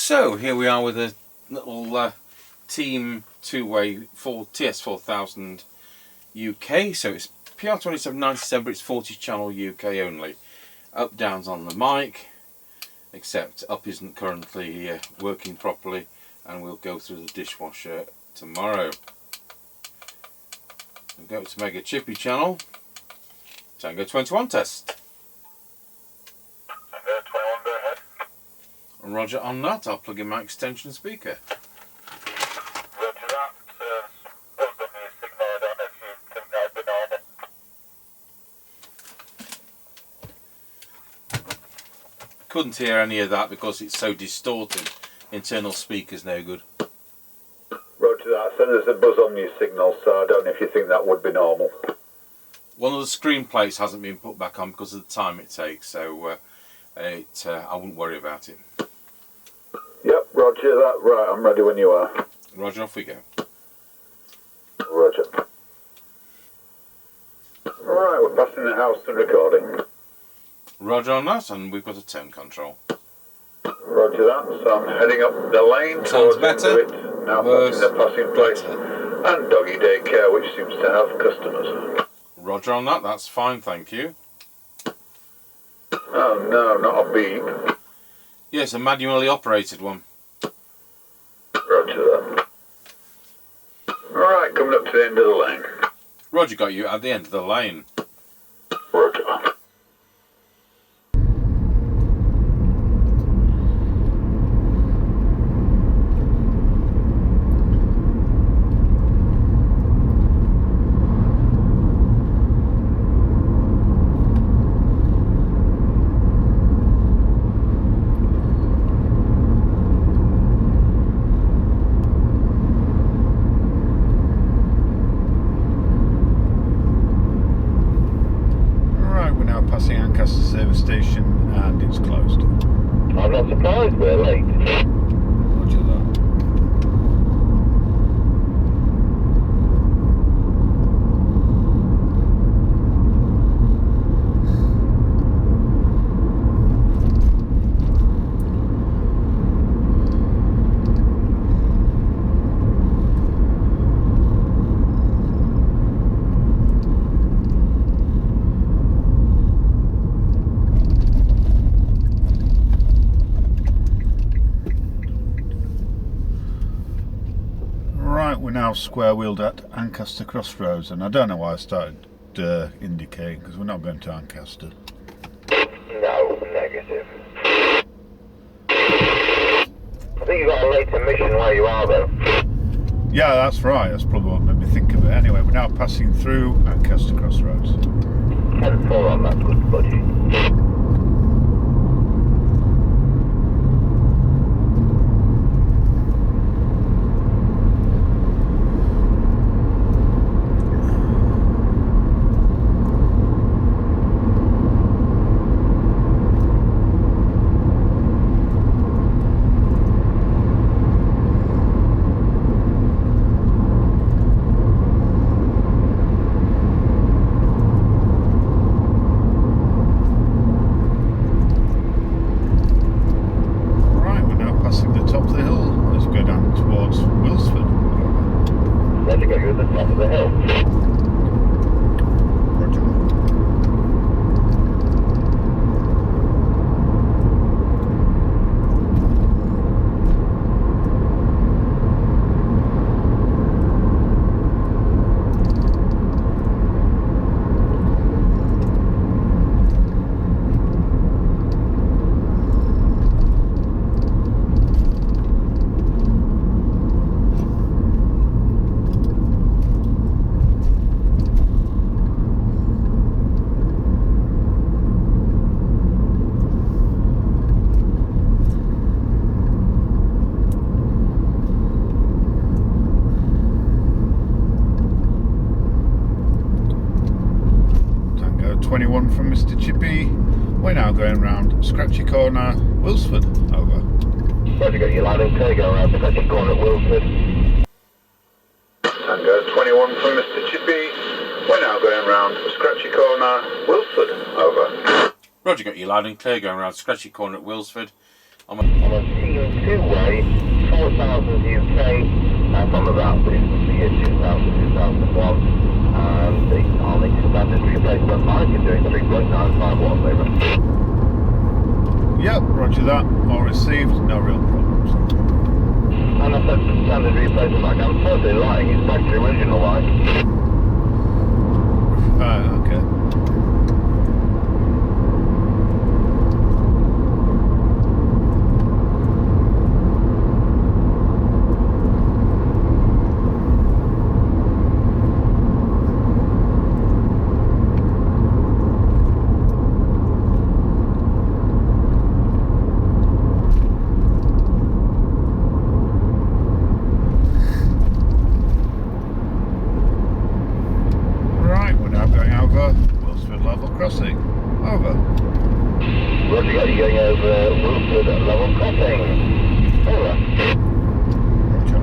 So here we are with a little team two-way for TS4000 UK. So it's PR2797, but it's 40 channel UK only. Up, downs on the mic, except up isn't currently working properly, and we'll go through the dishwasher tomorrow. We'll go to Mega Chippie channel. Tango 21 test. Tango 21, go ahead. Roger on that. I'll plug in my extension speaker. Roger that. Buzz on the signal. I don't know if you think that would be normal. Couldn't hear any of that because it's so distorted. Internal speaker's no good. Roger that. So there's a buzz on your signal, so I don't know if you think that would be normal. One of the screen plates hasn't been put back on because of the time it takes, so I wouldn't worry about it. Yep, roger that. Right, I'm ready when you are. Roger, off we go. Roger. Alright, we're passing the house to recording. Roger on that, and we've got a tone control. Roger that. So I'm heading up the lane. Sounds better. It. Now passing the passing place. And doggy daycare, which seems to have customers. Roger on that, that's fine, thank you. Oh no, not a beep. Yes, a manually operated one. Roger that. Alright, coming up to the end of the lane. Roger got you at the end of the lane. Roger. Passing Ancaster service station, and it's closed. I'm not surprised we're late. Roger that. We're now square wheeled at Ancaster Crossroads, and I don't know why I started indicating, because we're not going to Ancaster. No, negative. I think you've got a late emission where you are though. Yeah, that's right, that's probably what made me think of it. Anyway, we're now passing through Ancaster Crossroads. 10-4 on that good buddy. From Mr. Chippie, we're now going round Scratchy Corner, Wilsford. Over. Roger, got your line and clear, go around Scratchy Corner, Wilsford. Tango 21 from Mr. Chippie, we're now going round Scratchy Corner, Wilsford. Over. Roger, got you loud and clear, going around Scratchy Corner at Wilsford. I'm On a team two-way, 4000 UK, and from about the year 2000-2001, and on the standard replacement line, you're doing 3.95 watts over. Yep, roger that. All received, no real problems. And I said standard replacement line, I'm totally lying, it's back to the original line. Okay. Crossing. Over. Roger, you're going over Wilford level crossing. Over. Roger.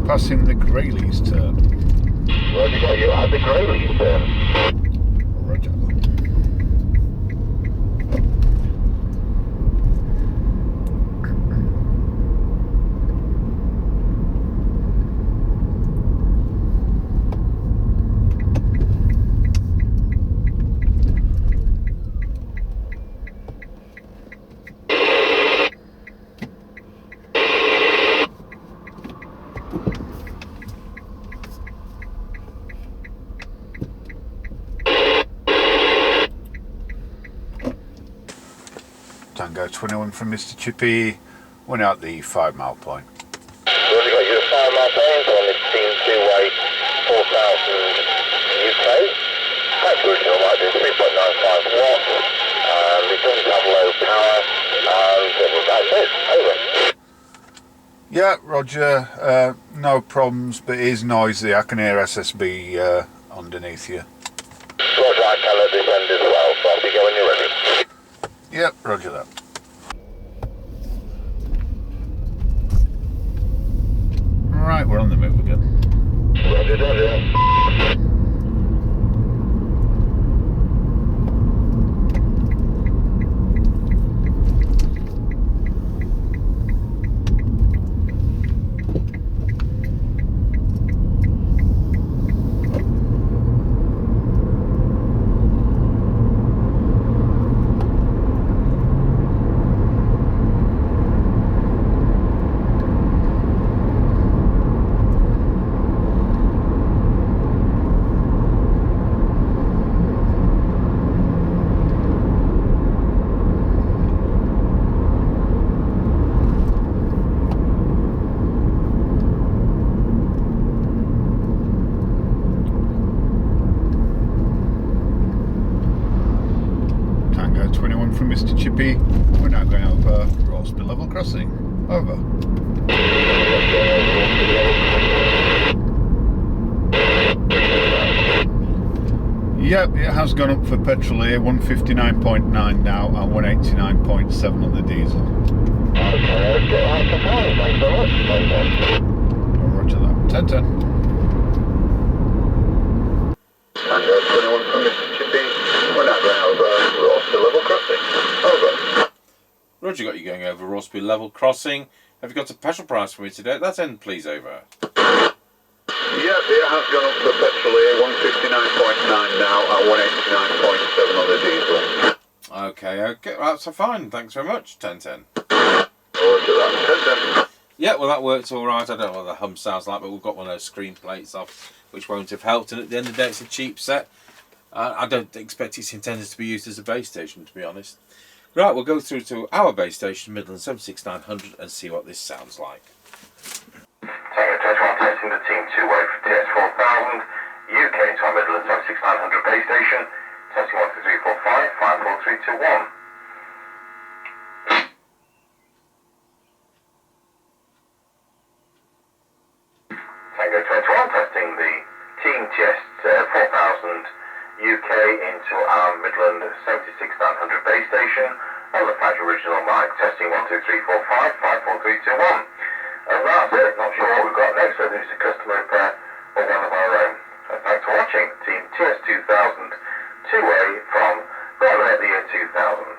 Passing the Grayleys turn. Roger, got you at the Grayleys turn. Roger. Tango 21 from Mr. Chippie, went out the 5 mile point. Roger, got you at 5 mile point on this team two-way 4000 UK. Back to original might do 3.95 watts. It doesn't have low power, and that's it. Over. Yeah, Roger. No problems, but it is noisy. I can hear SSB underneath you. Roger, I can at this end as well, so I'll be going when you're ready. Yep, roger that. Right, we're on the move again. Roger, roger. From Mr. Chippie, we're now going over Rossby level crossing. Over. Yep, it has gone up for petrol here, 159.9 now and 189.7 on the diesel. Okay, that's fine, thanks very much. Roger that. 10-10. And 21 from Mr. Chippie, we're now going over Rossby level crossing. Over. Roger, got you going over Rossby level crossing. Have you got a petrol price for me today? That's end, please, over. Yep, it has gone up for petrol here, 159.9 now and 189.7 on the diesel. Okay, that's fine. Thanks very much. 10-10. Roger that. 10-10. Yeah, well, that works all right. I don't know what the hum sounds like, but we've got one of those screen plates off, which won't have helped. And at the end of the day, it's a cheap set. I don't expect it's intended to be used as a base station, to be honest. Right, we'll go through to our base station, Midland 76900, and see what this sounds like. Tango 21 testing the team 2-way for TS4000 UK to our Midland 76900 base station. Testing 1, 2, 3, 4, 5, 5, 4, 3, 2, 1. Tango 21 testing the team TS4000 UK into our Midland 76900 base station on the Flash original mic. Testing 1, 2, 3, 4, 5, 5, 4, 3, 2, 1. And that's it. Not sure what we've got next, whether it's a customer repair or one of our own. So thanks for watching. Team TS2000 2-way from the year 2000.